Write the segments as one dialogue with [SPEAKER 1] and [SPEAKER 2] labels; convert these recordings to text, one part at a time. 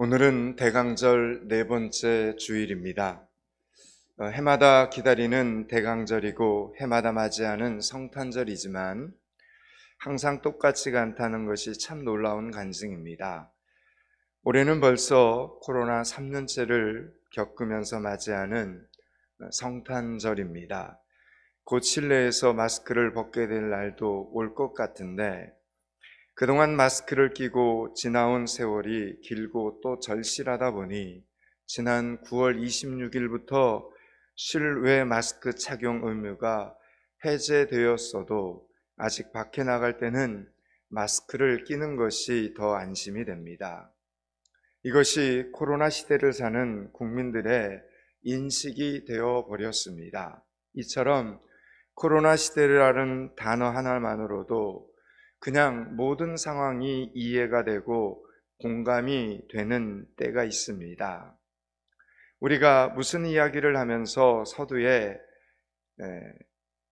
[SPEAKER 1] 오늘은 대강절 네 번째 주일입니다. 해마다 기다리는 대강절이고 해마다 맞이하는 성탄절이지만 항상 똑같지가 않다는 것이 참 놀라운 간증입니다. 올해는 벌써 코로나 3년째를 겪으면서 맞이하는 성탄절입니다. 곧 실내에서 마스크를 벗게 될 날도 올 것 같은데 그동안 마스크를 끼고 지나온 세월이 길고 또 절실하다 보니 지난 9월 26일부터 실외 마스크 착용 의무가 해제되었어도 아직 밖에 나갈 때는 마스크를 끼는 것이 더 안심이 됩니다. 이것이 코로나 시대를 사는 국민들의 인식이 되어 버렸습니다. 이처럼 코로나 시대라는 단어 하나만으로도 그냥 모든 상황이 이해가 되고 공감이 되는 때가 있습니다. 우리가 무슨 이야기를 하면서 서두에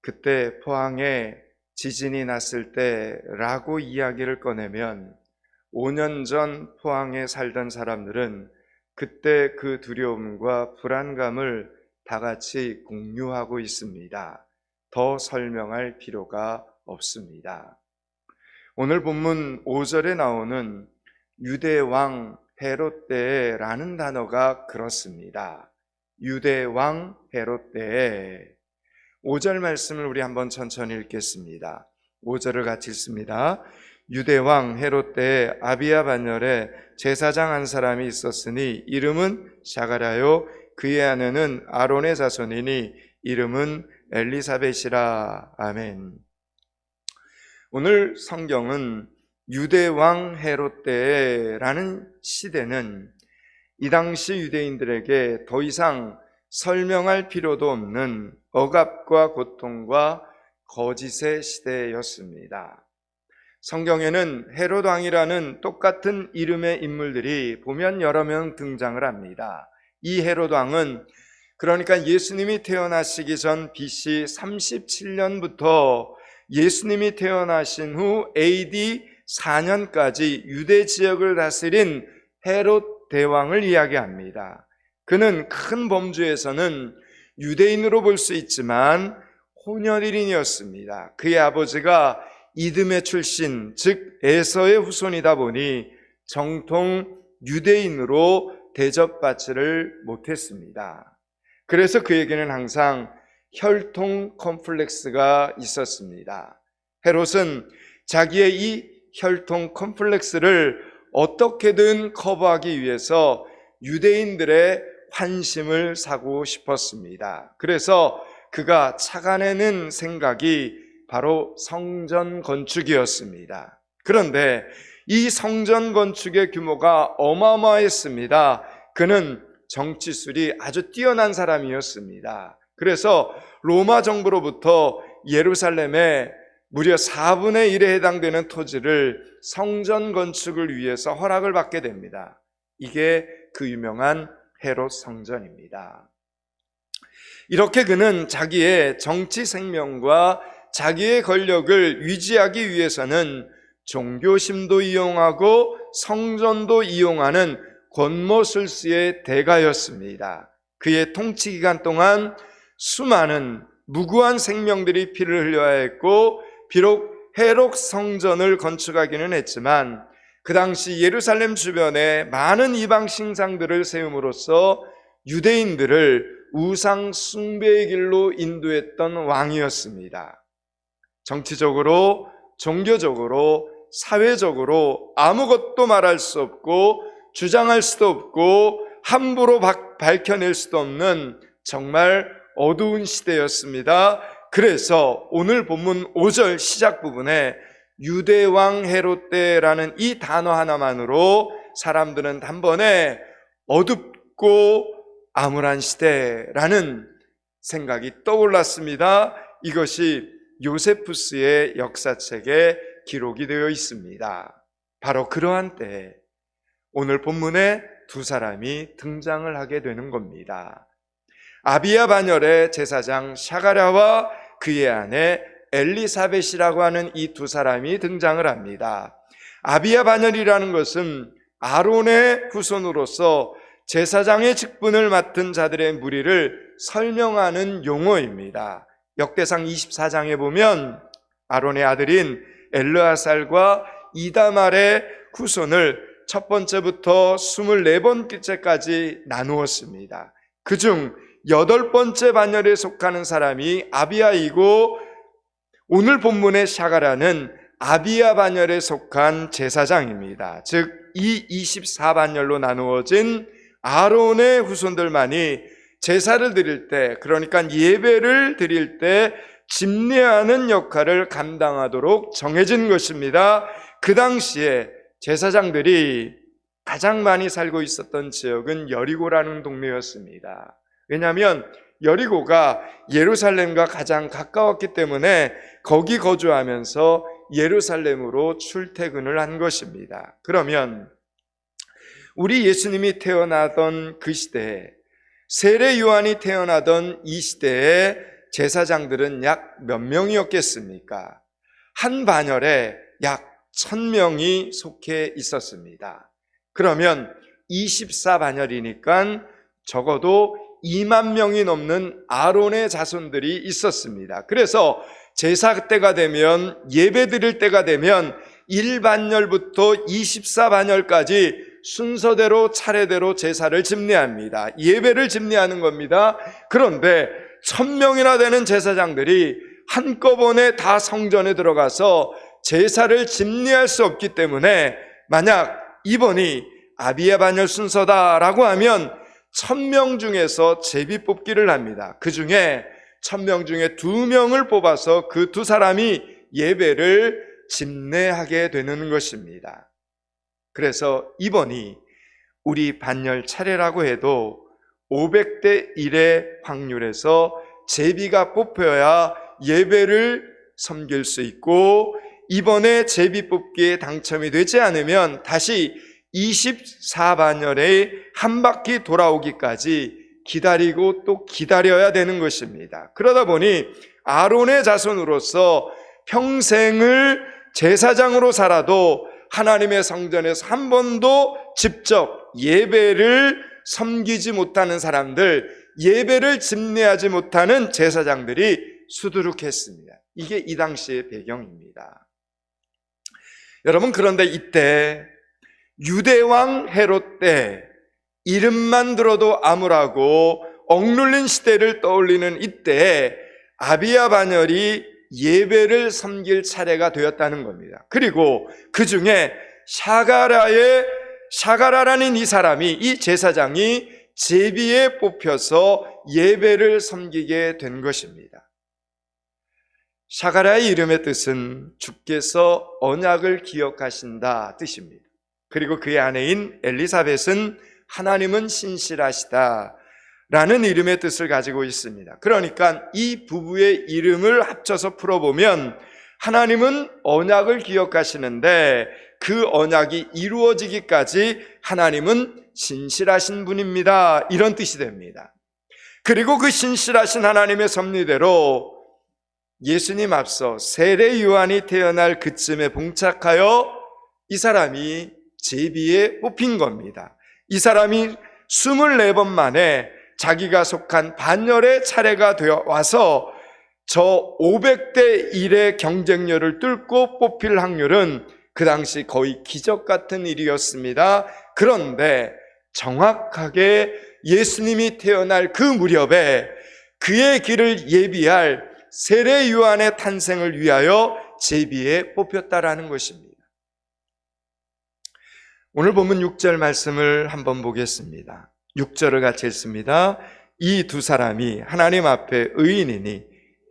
[SPEAKER 1] 그때 포항에 지진이 났을 때라고 이야기를 꺼내면 5년 전 포항에 살던 사람들은 그때 그 두려움과 불안감을 다 같이 공유하고 있습니다. 더 설명할 필요가 없습니다. 오늘 본문 5절에 나오는 유대왕 헤롯 때라는 단어가 그렇습니다. 유대왕 헤롯 때. 5절 말씀을 우리 한번 천천히 읽겠습니다. 5절을 같이 읽습니다. 유대왕 헤롯 때 아비야 반열에 제사장 한 사람이 있었으니 이름은 샤가랴요 그의 아내는 아론의 자손이니 이름은 엘리사벳이라. 아멘. 오늘 성경은 유대왕 헤롯 때라는 시대는 이 당시 유대인들에게 더 이상 설명할 필요도 없는 억압과 고통과 거짓의 시대였습니다. 성경에는 헤롯 왕이라는 똑같은 이름의 인물들이 보면 여러 명 등장을 합니다. 이 헤롯 왕은 그러니까 예수님이 태어나시기 전 BC 37년부터 예수님이 태어나신 후 AD 4년까지 유대 지역을 다스린 헤롯 대왕을 이야기합니다. 그는 큰 범주에서는 유대인으로 볼 수 있지만 혼혈인이었습니다. 그의 아버지가 이드메 출신, 즉 에서의 후손이다 보니 정통 유대인으로 대접받지를 못했습니다. 그래서 그에게는 항상 혈통 컴플렉스가 있었습니다. 헤롯은 자기의 이 혈통 컴플렉스를 어떻게든 커버하기 위해서 유대인들의 환심을 사고 싶었습니다. 그래서 그가 착안해낸 생각이 바로 성전 건축이었습니다. 그런데 이 성전 건축의 규모가 어마어마했습니다. 그는 정치술이 아주 뛰어난 사람이었습니다. 그래서 로마 정부로부터 예루살렘에 무려 4분의 1에 해당되는 토지를 성전 건축을 위해서 허락을 받게 됩니다. 이게 그 유명한 헤롯 성전입니다. 이렇게 그는 자기의 정치 생명과 자기의 권력을 유지하기 위해서는 종교심도 이용하고 성전도 이용하는 권모술수의 대가였습니다. 그의 통치 기간 동안 수많은 무고한 생명들이 피를 흘려야 했고 비록 헤롯 성전을 건축하기는 했지만 그 당시 예루살렘 주변에 많은 이방 신상들을 세움으로써 유대인들을 우상 숭배의 길로 인도했던 왕이었습니다. 정치적으로, 종교적으로, 사회적으로 아무것도 말할 수 없고 주장할 수도 없고 함부로 밝혀낼 수도 없는 정말 어두운 시대였습니다. 그래서 오늘 본문 5절 시작 부분에 유대왕 헤롯 때라는 이 단어 하나만으로 사람들은 단번에 어둡고 암울한 시대라는 생각이 떠올랐습니다. 이것이 요세푸스의 역사책에 기록이 되어 있습니다. 바로 그러한 때에 오늘 본문에 두 사람이 등장을 하게 되는 겁니다. 아비야 반열의 제사장 샤가랴와 그의 아내 엘리사벳이라고 하는 이 두 사람이 등장을 합니다. 아비야 반열이라는 것은 아론의 후손으로서 제사장의 직분을 맡은 자들의 무리를 설명하는 용어입니다. 역대상 24장에 보면 아론의 아들인 엘르아살과 이다말의 후손을 첫 번째부터 24번째까지 나누었습니다. 그중 8번째 반열에 속하는 사람이 아비야이고, 오늘 본문의 샤가라는 아비야 반열에 속한 제사장입니다. 즉, 이 24반열로 나누어진 아론의 후손들만이 제사를 드릴 때, 그러니까 예배를 드릴 때 집례하는 역할을 감당하도록 정해진 것입니다. 그 당시에 제사장들이 가장 많이 살고 있었던 지역은 여리고라는 동네였습니다. 왜냐하면 여리고가 예루살렘과 가장 가까웠기 때문에 거기 거주하면서 예루살렘으로 출퇴근을 한 것입니다. 그러면 우리 예수님이 태어나던 그 시대에, 세례 요한이 태어나던 이 시대에 제사장들은 약 몇 명이었겠습니까? 한 반열에 약 1000명이 속해 있었습니다. 그러면 24반열이니까 적어도 2만 명이 넘는 아론의 자손들이 있었습니다. 그래서 제사 때가 되면, 예배 드릴 때가 되면 1반열부터 24반열까지 순서대로 차례대로 제사를 집례합니다. 예배를 집례하는 겁니다. 그런데 1000명이나 되는 제사장들이 한꺼번에 다 성전에 들어가서 제사를 집례할 수 없기 때문에, 만약 이번이 아비야 반열 순서다라고 하면 1000명 중에서 제비 뽑기를 합니다. 그 중에 1000명 중에 2명을 뽑아서 그 2사람이 예배를 집례하게 되는 것입니다. 그래서 이번이 우리 반열 차례라고 해도 500대 1의 확률에서 제비가 뽑혀야 예배를 섬길 수 있고, 이번에 제비 뽑기에 당첨이 되지 않으면 다시 24반열에 한 바퀴 돌아오기까지 기다리고 또 기다려야 되는 것입니다. 그러다 보니 아론의 자손으로서 평생을 제사장으로 살아도 하나님의 성전에서 한 번도 직접 예배를 섬기지 못하는 사람들, 예배를 집례하지 못하는 제사장들이 수두룩했습니다. 이게 이 당시의 배경입니다. 여러분, 그런데 이때 유대왕 헤롯 때 이름만 들어도 암울하고 억눌린 시대를 떠올리는 이때 아비야 반열이 예배를 섬길 차례가 되었다는 겁니다. 그리고 그 중에 샤가라라는 이 사람이, 이 제사장이 제비에 뽑혀서 예배를 섬기게 된 것입니다. 샤가라의 이름의 뜻은 주께서 언약을 기억하신다 뜻입니다. 그리고 그의 아내인 엘리사벳은 하나님은 신실하시다 라는 이름의 뜻을 가지고 있습니다. 그러니까 이 부부의 이름을 합쳐서 풀어보면 하나님은 언약을 기억하시는데 그 언약이 이루어지기까지 하나님은 신실하신 분입니다, 이런 뜻이 됩니다. 그리고 그 신실하신 하나님의 섭리대로 예수님 앞서 세례 요한이 태어날 그쯤에 봉착하여 이 사람이 제비에 뽑힌 겁니다. 이 사람이 24번 만에 자기가 속한 반열의 차례가 되어 와서 저 500대 1의 경쟁률을 뚫고 뽑힐 확률은 그 당시 거의 기적 같은 일이었습니다. 그런데 정확하게 예수님이 태어날 그 무렵에 그의 길을 예비할 세례 요한의 탄생을 위하여 제비에 뽑혔다라는 것입니다. 오늘 본문 6절 말씀을 한번 보겠습니다. 6절을 같이 읽습니다. 이 2사람이 하나님 앞에 의인이니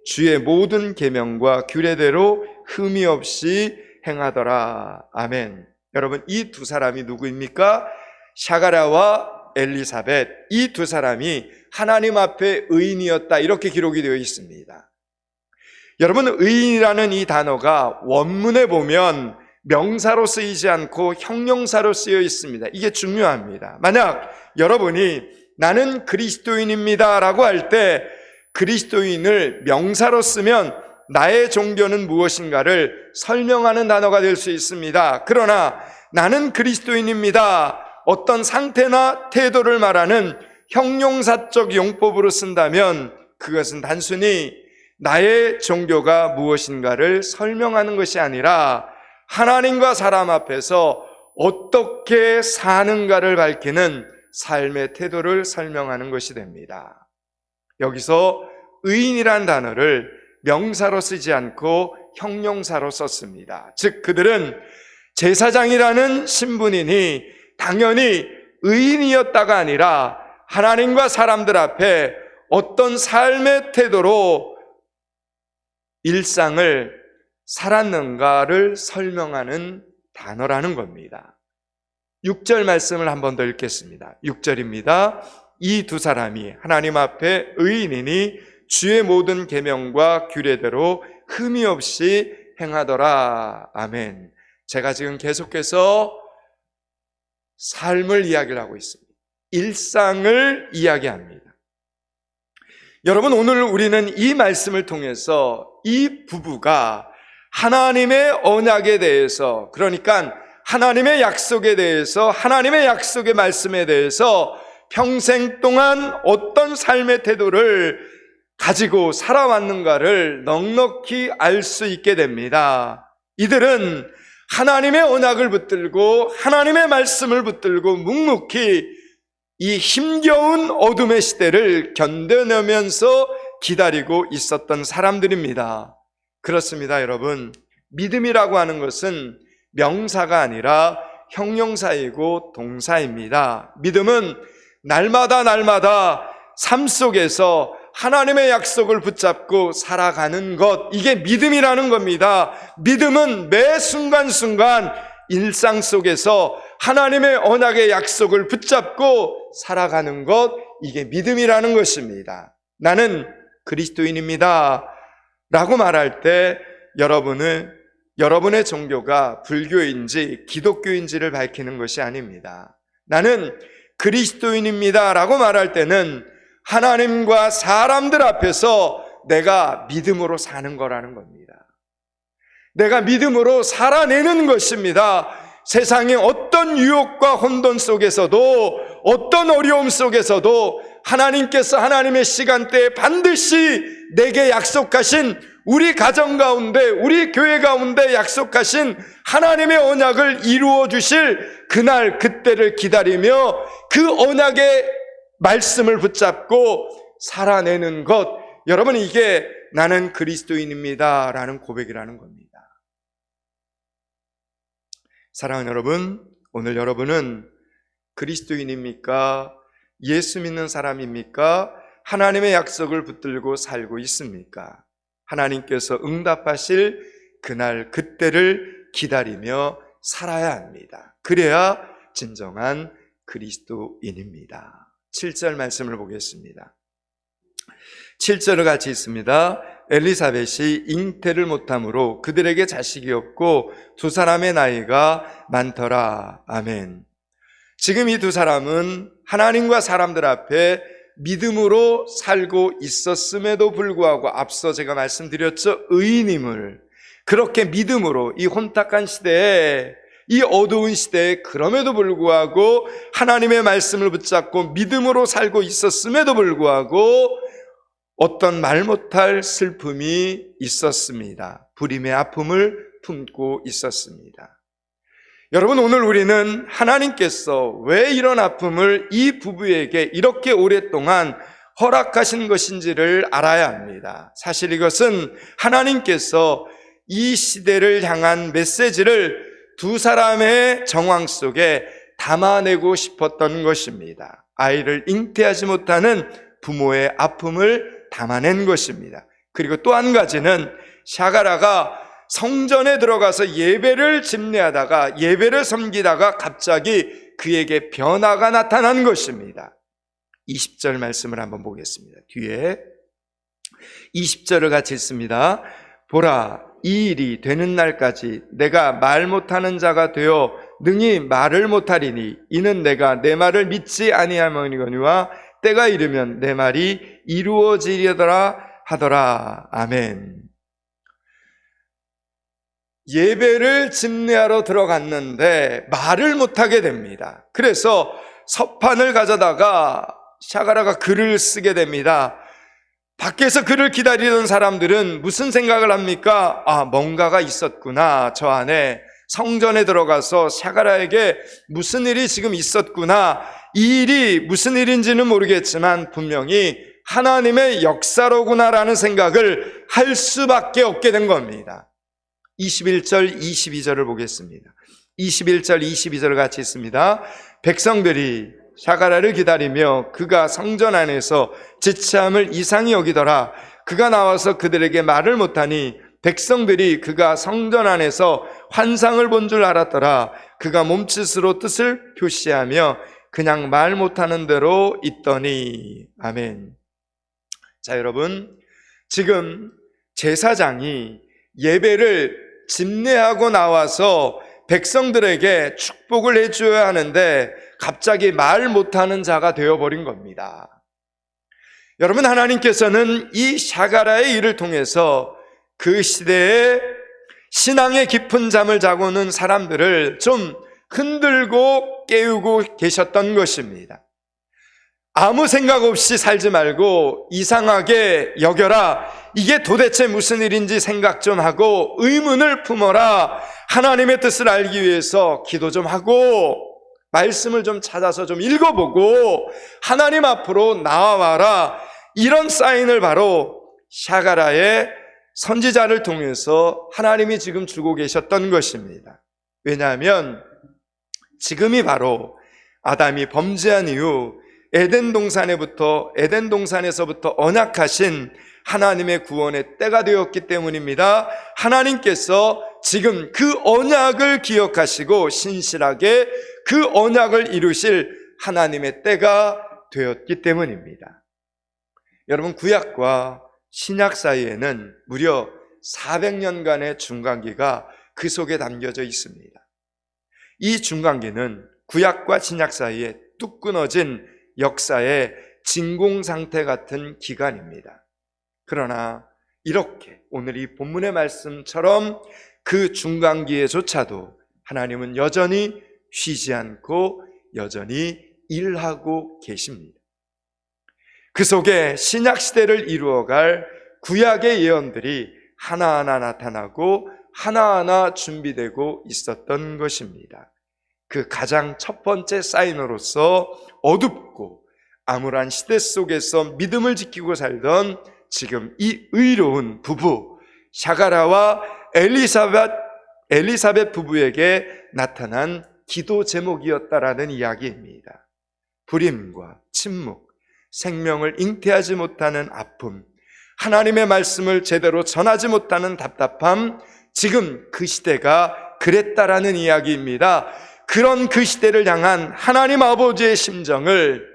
[SPEAKER 1] 주의 모든 계명과 규례대로 흠이 없이 행하더라. 아멘. 여러분, 이 2사람이 누구입니까? 샤가라와 엘리사벳, 이 2사람이 하나님 앞에 의인이었다, 이렇게 기록이 되어 있습니다. 여러분, 의인이라는 이 단어가 원문에 보면 명사로 쓰이지 않고 형용사로 쓰여 있습니다. 이게 중요합니다. 만약 여러분이 나는 그리스도인입니다 라고 할 때 그리스도인을 명사로 쓰면 나의 종교는 무엇인가를 설명하는 단어가 될 수 있습니다. 그러나 나는 그리스도인입니다. 어떤 상태나 태도를 말하는 형용사적 용법으로 쓴다면 그것은 단순히 나의 종교가 무엇인가를 설명하는 것이 아니라 하나님과 사람 앞에서 어떻게 사는가를 밝히는 삶의 태도를 설명하는 것이 됩니다. 여기서 의인이란 단어를 명사로 쓰지 않고 형용사로 썼습니다. 즉 그들은 제사장이라는 신분이니 당연히 의인이었다가 아니라 하나님과 사람들 앞에 어떤 삶의 태도로 일상을 살았는가를 설명하는 단어라는 겁니다. 6절 말씀을 한 번 더 읽겠습니다. 6절입니다. 이 두 사람이 하나님 앞에 의인이니 주의 모든 계명과 규례대로 흠이 없이 행하더라. 아멘. 제가 지금 계속해서 삶을 이야기를 하고 있습니다. 일상을 이야기합니다. 여러분, 오늘 우리는 이 말씀을 통해서 이 부부가 하나님의 언약에 대해서, 그러니까 하나님의 약속에 대해서, 하나님의 약속의 말씀에 대해서 평생 동안 어떤 삶의 태도를 가지고 살아왔는가를 넉넉히 알 수 있게 됩니다. 이들은 하나님의 언약을 붙들고 하나님의 말씀을 붙들고 묵묵히 이 힘겨운 어둠의 시대를 견뎌내면서 기다리고 있었던 사람들입니다. 그렇습니다, 여러분. 믿음이라고 하는 것은 명사가 아니라 형용사이고 동사입니다. 믿음은 날마다 삶 속에서 하나님의 약속을 붙잡고 살아가는 것, 이게 믿음이라는 겁니다. 믿음은 매 순간순간 일상 속에서 하나님의 언약의 약속을 붙잡고 살아가는 것, 이게 믿음이라는 것입니다. 나는 그리스도인입니다 라고 말할 때 여러분의 종교가 불교인지 기독교인지를 밝히는 것이 아닙니다. 나는 그리스도인입니다 라고 말할 때는 하나님과 사람들 앞에서 내가 믿음으로 사는 거라는 겁니다. 내가 믿음으로 살아내는 것입니다. 세상의 어떤 유혹과 혼돈 속에서도, 어떤 어려움 속에서도 하나님께서 하나님의 시간대에 반드시 내게 약속하신, 우리 가정 가운데, 우리 교회 가운데 약속하신 하나님의 언약을 이루어 주실 그날 그때를 기다리며 그 언약의 말씀을 붙잡고 살아내는 것, 여러분, 이게 나는 그리스도인입니다 라는 고백이라는 겁니다. 사랑하는 여러분, 오늘 여러분은 그리스도인입니까? 예수 믿는 사람입니까? 하나님의 약속을 붙들고 살고 있습니까? 하나님께서 응답하실 그날 그때를 기다리며 살아야 합니다. 그래야 진정한 그리스도인입니다. 7절 말씀을 보겠습니다. 7절을 같이 읽습니다. 엘리사벳이 잉태를 못함으로 그들에게 자식이 없고 두 사람의 나이가 많더라. 아멘. 지금 이 두 사람은 하나님과 사람들 앞에 믿음으로 살고 있었음에도 불구하고 앞서 제가 말씀드렸죠. 의인임을, 그렇게 믿음으로 이 혼탁한 시대에, 이 어두운 시대에 그럼에도 불구하고 하나님의 말씀을 붙잡고 믿음으로 살고 있었음에도 불구하고 어떤 말 못할 슬픔이 있었습니다. 불임의 아픔을 품고 있었습니다. 여러분, 오늘 우리는 하나님께서 왜 이런 아픔을 이 부부에게 이렇게 오랫동안 허락하신 것인지를 알아야 합니다. 사실 이것은 하나님께서 이 시대를 향한 메시지를 두 사람의 정황 속에 담아내고 싶었던 것입니다. 아이를 잉태하지 못하는 부모의 아픔을 담아낸 것입니다. 그리고 또 한 가지는 샤가라가 성전에 들어가서 예배를 집례하다가, 예배를 섬기다가 갑자기 그에게 변화가 나타난 것입니다. 20절 말씀을 한번 보겠습니다. 뒤에 20절을 같이 읽습니다. 보라, 이 일이 되는 날까지 내가 말 못하는 자가 되어 능히 말을 못하리니 이는 내가 내 말을 믿지 아니하거니와 때가 이르면 내 말이 이루어지려더라 하더라. 아멘. 예배를 집례하러 들어갔는데 말을 못하게 됩니다. 그래서 서판을 가져다가 샤가라가 글을 쓰게 됩니다. 밖에서 그를 기다리던 사람들은 무슨 생각을 합니까? 뭔가가 있었구나. 저 안에 성전에 들어가서 샤가라에게 무슨 일이 지금 있었구나. 이 일이 무슨 일인지는 모르겠지만 분명히 하나님의 역사로구나라는 생각을 할 수밖에 없게 된 겁니다. 21절, 22절을 보겠습니다. 21절, 22절을 같이 읽습니다. 백성들이 샤가라를 기다리며 그가 성전 안에서 지체함을 이상히 여기더라. 그가 나와서 그들에게 말을 못하니 백성들이 그가 성전 안에서 환상을 본 줄 알았더라. 그가 몸짓으로 뜻을 표시하며 그냥 말 못하는 대로 있더니. 아멘. 자, 여러분, 지금 제사장이 예배를 집례하고 나와서 백성들에게 축복을 해줘야 하는데 갑자기 말 못하는 자가 되어버린 겁니다. 여러분, 하나님께서는 이 샤가라의 일을 통해서 그 시대에 신앙의 깊은 잠을 자고 있는 사람들을 좀 흔들고 깨우고 계셨던 것입니다. 아무 생각 없이 살지 말고 이상하게 여겨라. 이게 도대체 무슨 일인지 생각 좀 하고 의문을 품어라. 하나님의 뜻을 알기 위해서 기도 좀 하고 말씀을 좀 찾아서 좀 읽어보고 하나님 앞으로 나와라. 이런 사인을 바로 샤가라의 선지자를 통해서 하나님이 지금 주고 계셨던 것입니다. 왜냐하면 지금이 바로 아담이 범죄한 이후 에덴 동산에서부터 언약하신 하나님의 구원의 때가 되었기 때문입니다. 하나님께서 지금 그 언약을 기억하시고 신실하게 그 언약을 이루실 하나님의 때가 되었기 때문입니다. 여러분, 구약과 신약 사이에는 무려 400년간의 중간기가 그 속에 담겨져 있습니다. 이 중간기는 구약과 신약 사이에 뚝 끊어진 역사의 진공상태 같은 기간입니다. 그러나 이렇게 오늘 이 본문의 말씀처럼 그 중간기에조차도 하나님은 여전히 쉬지 않고 여전히 일하고 계십니다. 그 속에 신약시대를 이루어갈 구약의 예언들이 하나하나 나타나고 하나하나 준비되고 있었던 것입니다. 그 가장 첫 번째 사인으로서 어둡고 암울한 시대 속에서 믿음을 지키고 살던 지금 이 의로운 부부 샤가라와 엘리사벳 부부에게 나타난 기도 제목이었다라는 이야기입니다. 불임과 침묵, 생명을 잉태하지 못하는 아픔, 하나님의 말씀을 제대로 전하지 못하는 답답함, 지금 그 시대가 그랬다라는 이야기입니다. 그런 그 시대를 향한 하나님 아버지의 심정을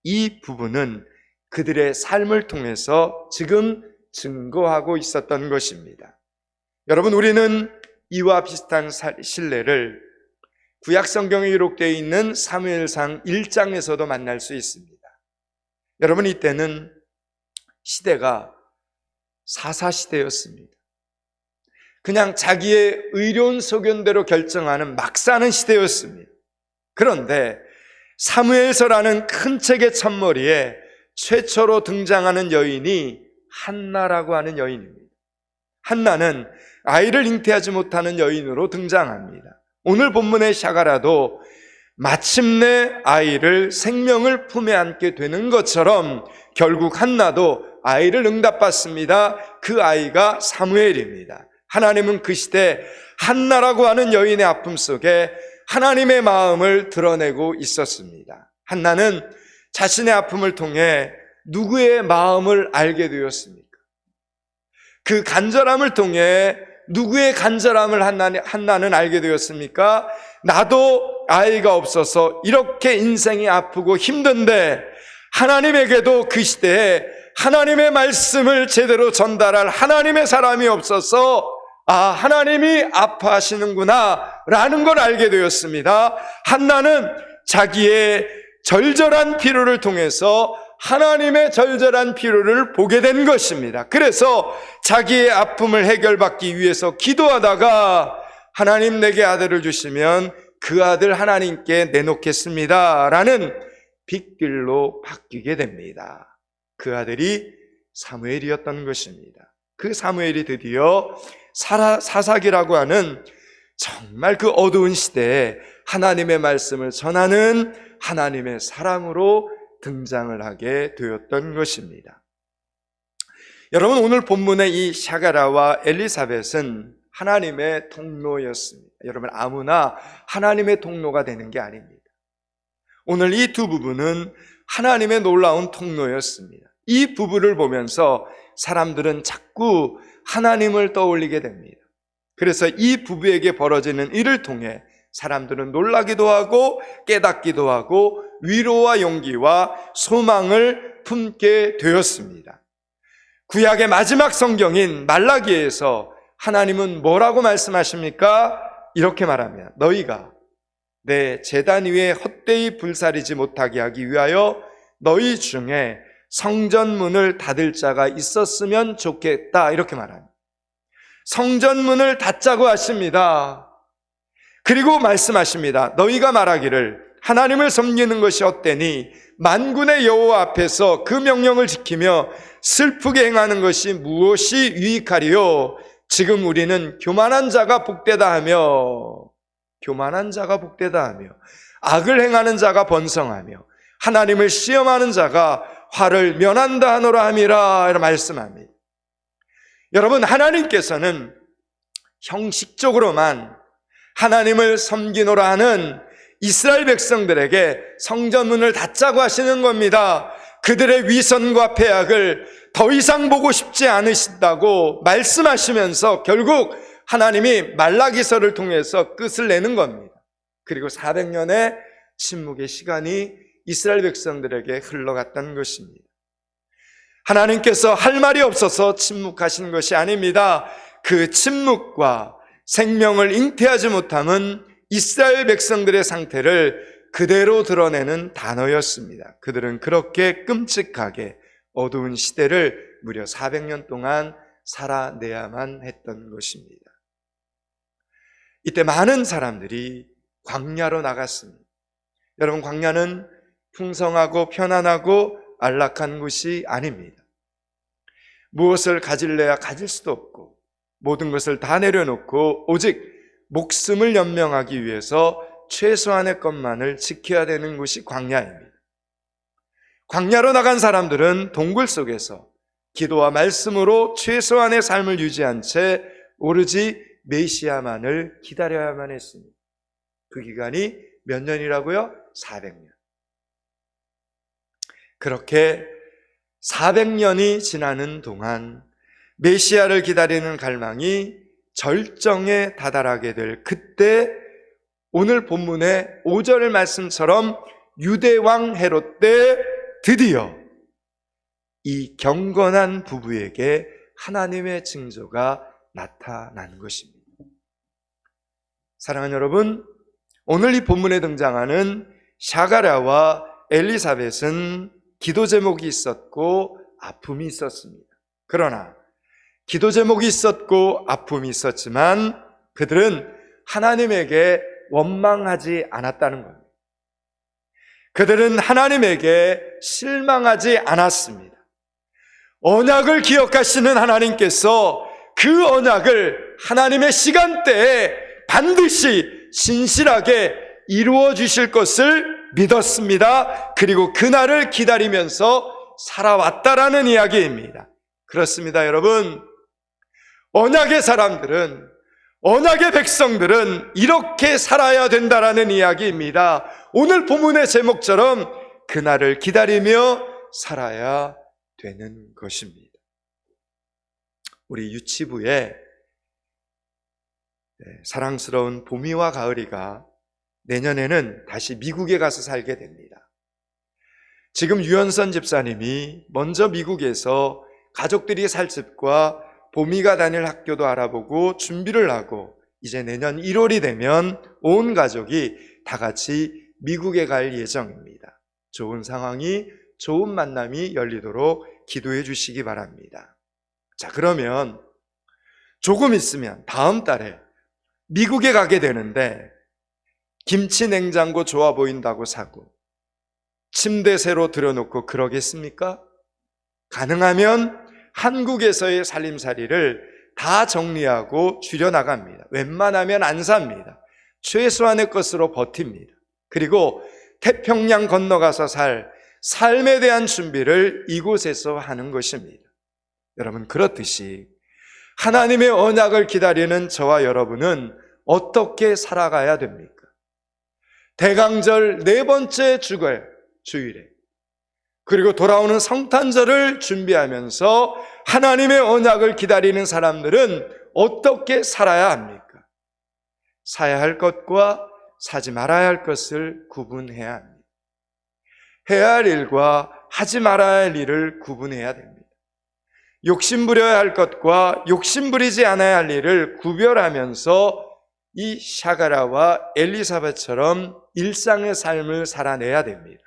[SPEAKER 1] 이 부부는 그들의 삶을 통해서 지금 증거하고 있었던 것입니다. 여러분, 우리는 이와 비슷한 신뢰를 구약 성경에 기록되어 있는 사무엘상 1장에서도 만날 수 있습니다. 여러분, 이때는 시대가 사사시대였습니다. 그냥 자기의 의로운 소견대로 결정하는 막 사는 시대였습니다. 그런데 사무엘서라는 큰 책의 첫머리에 최초로 등장하는 여인이 한나라고 하는 여인입니다. 한나는 아이를 잉태하지 못하는 여인으로 등장합니다. 오늘 본문의 샤가라도 마침내 아이를 생명을 품에 안게 되는 것처럼 결국 한나도 아이를 응답받습니다. 그 아이가 사무엘입니다. 하나님은 그 시대 한나라고 하는 여인의 아픔 속에 하나님의 마음을 드러내고 있었습니다. 한나는 자신의 아픔을 통해 누구의 마음을 알게 되었습니까? 그 간절함을 통해 누구의 간절함을 한나는 알게 되었습니까? 나도 아이가 없어서 이렇게 인생이 아프고 힘든데 하나님에게도 그 시대에 하나님의 말씀을 제대로 전달할 하나님의 사람이 없어서 하나님이 아파하시는구나 라는 걸 알게 되었습니다. 한나는 자기의 절절한 필요를 통해서 하나님의 절절한 필요를 보게 된 것입니다. 그래서 자기의 아픔을 해결받기 위해서 기도하다가 하나님 내게 아들을 주시면 그 아들 하나님께 내놓겠습니다 라는 빅딜로 바뀌게 됩니다. 그 아들이 사무엘이었던 것입니다. 그 사무엘이 드디어 사사기라고 하는 정말 그 어두운 시대에 하나님의 말씀을 전하는 하나님의 사람으로 등장을 하게 되었던 것입니다. 여러분, 오늘 본문의 이 샤가라와 엘리사벳은 하나님의 통로였습니다. 여러분, 아무나 하나님의 통로가 되는 게 아닙니다. 오늘 이 두 부부는 하나님의 놀라운 통로였습니다. 이 부부를 보면서 사람들은 자꾸 하나님을 떠올리게 됩니다. 그래서 이 부부에게 벌어지는 일을 통해 사람들은 놀라기도 하고 깨닫기도 하고 위로와 용기와 소망을 품게 되었습니다. 구약의 마지막 성경인 말라기에서 하나님은 뭐라고 말씀하십니까? 이렇게 말하면 너희가 내 제단 위에 헛되이 불사르지 못하게 하기 위하여 너희 중에 성전문을 닫을 자가 있었으면 좋겠다, 이렇게 말합니다. 성전문을 닫자고 하십니다. 그리고 말씀하십니다. 너희가 말하기를 하나님을 섬기는 것이 헛되니 만군의 여호와 앞에서 그 명령을 지키며 슬프게 행하는 것이 무엇이 유익하리요? 지금 우리는 교만한 자가 복되다 하며 악을 행하는 자가 번성하며 하나님을 시험하는 자가 화를 면한다 하노라 함이라, 이렇게 말씀합니다. 여러분, 하나님께서는 형식적으로만 하나님을 섬기노라 하는 이스라엘 백성들에게 성전문을 닫자고 하시는 겁니다. 그들의 위선과 패악을 더 이상 보고 싶지 않으신다고 말씀하시면서 결국 하나님이 말라기서를 통해서 끝을 내는 겁니다. 그리고 400년의 침묵의 시간이 이스라엘 백성들에게 흘러갔다는 것입니다. 하나님께서 할 말이 없어서 침묵하신 것이 아닙니다. 그 침묵과 생명을 잉태하지 못함은 이스라엘 백성들의 상태를 그대로 드러내는 단어였습니다. 그들은 그렇게 끔찍하게 어두운 시대를 무려 400년 동안 살아내야만 했던 것입니다. 이때 많은 사람들이 광야로 나갔습니다. 여러분, 광야는 풍성하고 편안하고 안락한 곳이 아닙니다. 무엇을 가질래야 가질 수도 없고 모든 것을 다 내려놓고 오직 목숨을 연명하기 위해서 최소한의 것만을 지켜야 되는 곳이 광야입니다. 광야로 나간 사람들은 동굴 속에서 기도와 말씀으로 최소한의 삶을 유지한 채 오로지 메시아만을 기다려야만 했습니다. 그 기간이 몇 년이라고요? 400년. 그렇게 400년이 지나는 동안 메시아를 기다리는 갈망이 절정에 다다르게 될 그때 오늘 본문의 5절 말씀처럼 유대왕 헤롯 때 드디어 이 경건한 부부에게 하나님의 징조가 나타난 것입니다. 사랑하는 여러분, 오늘 이 본문에 등장하는 샤가랴와 엘리사벳은 기도 제목이 있었고 아픔이 있었습니다. 그러나 기도 제목이 있었고 아픔이 있었지만 그들은 하나님에게 원망하지 않았다는 겁니다. 그들은 하나님에게 실망하지 않았습니다. 언약을 기억하시는 하나님께서 그 언약을 하나님의 시간대에 반드시 신실하게 이루어 주실 것을 믿었습니다. 그리고 그날을 기다리면서 살아왔다라는 이야기입니다. 그렇습니다, 여러분. 언약의 사람들은, 언약의 백성들은 이렇게 살아야 된다라는 이야기입니다. 오늘 본문의 제목처럼 그날을 기다리며 살아야 되는 것입니다. 우리 유치부에 사랑스러운 봄이와 가을이가 내년에는 다시 미국에 가서 살게 됩니다. 지금 유연선 집사님이 먼저 미국에서 가족들이 살 집과 봄이가 다닐 학교도 알아보고 준비를 하고 이제 내년 1월이 되면 온 가족이 다 같이 미국에 갈 예정입니다. 좋은 상황이 좋은 만남이 열리도록 기도해 주시기 바랍니다. 자, 그러면 조금 있으면 다음 달에 미국에 가게 되는데 김치 냉장고 좋아 보인다고 사고 침대 새로 들여놓고 그러겠습니까? 가능하면 한국에서의 살림살이를 다 정리하고 줄여나갑니다. 웬만하면 안 삽니다. 최소한의 것으로 버팁니다. 그리고 태평양 건너가서 살 삶에 대한 준비를 이곳에서 하는 것입니다. 여러분, 그렇듯이 하나님의 언약을 기다리는 저와 여러분은 어떻게 살아가야 됩니까? 대강절 4번째 주일에 그리고 돌아오는 성탄절을 준비하면서 하나님의 언약을 기다리는 사람들은 어떻게 살아야 합니까? 사야 할 것과 사지 말아야 할 것을 구분해야 합니다. 해야 할 일과 하지 말아야 할 일을 구분해야 됩니다. 욕심부려야 할 것과 욕심부리지 않아야 할 일을 구별하면서 이 샤가라와 엘리사벳처럼 일상의 삶을 살아내야 됩니다.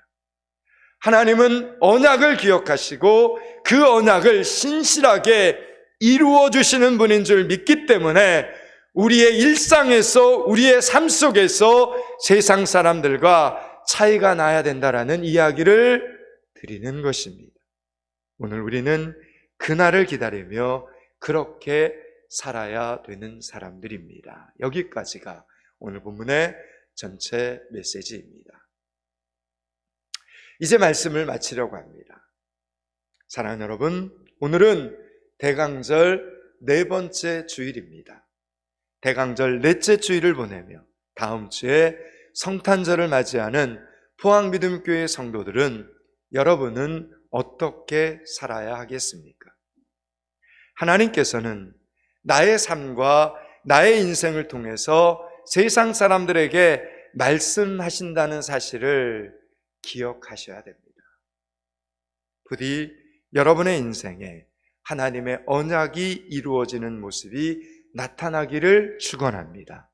[SPEAKER 1] 하나님은 언약을 기억하시고 그 언약을 신실하게 이루어 주시는 분인 줄 믿기 때문에 우리의 일상에서, 우리의 삶 속에서 세상 사람들과 차이가 나야 된다라는 이야기를 드리는 것입니다. 오늘 우리는 그날을 기다리며 그렇게 살아야 되는 사람들입니다. 여기까지가 오늘 본문의 전체 메시지입니다. 이제 말씀을 마치려고 합니다. 사랑하는 여러분, 오늘은 대강절 4번째 주일입니다. 대강절 4째 주일을 보내며 다음 주에 성탄절을 맞이하는 포항믿음교회 성도들은 여러분은 어떻게 살아야 하겠습니까? 하나님께서는 나의 삶과 나의 인생을 통해서 세상 사람들에게 말씀하신다는 사실을 기억하셔야 됩니다. 부디 여러분의 인생에 하나님의 언약이 이루어지는 모습이 나타나기를 축원합니다.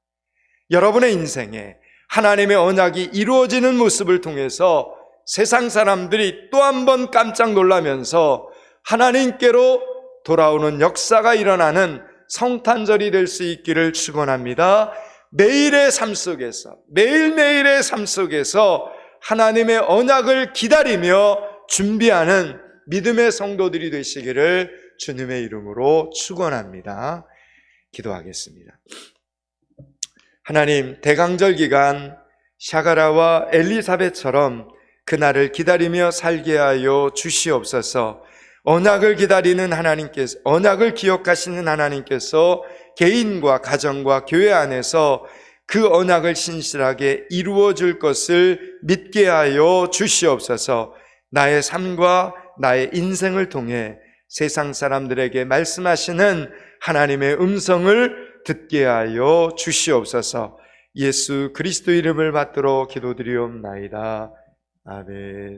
[SPEAKER 1] 여러분의 인생에 하나님의 언약이 이루어지는 모습을 통해서 세상 사람들이 또 한 번 깜짝 놀라면서 하나님께로 돌아오는 역사가 일어나는 성탄절이 될 수 있기를 축원합니다. 매일의 삶 속에서, 매일매일의 삶 속에서 하나님의 언약을 기다리며 준비하는 믿음의 성도들이 되시기를 주님의 이름으로 축원합니다. 기도하겠습니다. 하나님, 대강절 기간 샤가라와 엘리사벳처럼 그날을 기다리며 살게 하여 주시옵소서. 언약을 기다리는 하나님께서, 언약을 기억하시는 하나님께서 개인과 가정과 교회 안에서 그 언약을 신실하게 이루어 줄 것을 믿게 하여 주시옵소서. 나의 삶과 나의 인생을 통해 세상 사람들에게 말씀하시는 하나님의 음성을 듣게 하여 주시옵소서. 예수 그리스도 이름을 받들어 기도드리옵나이다. 아멘.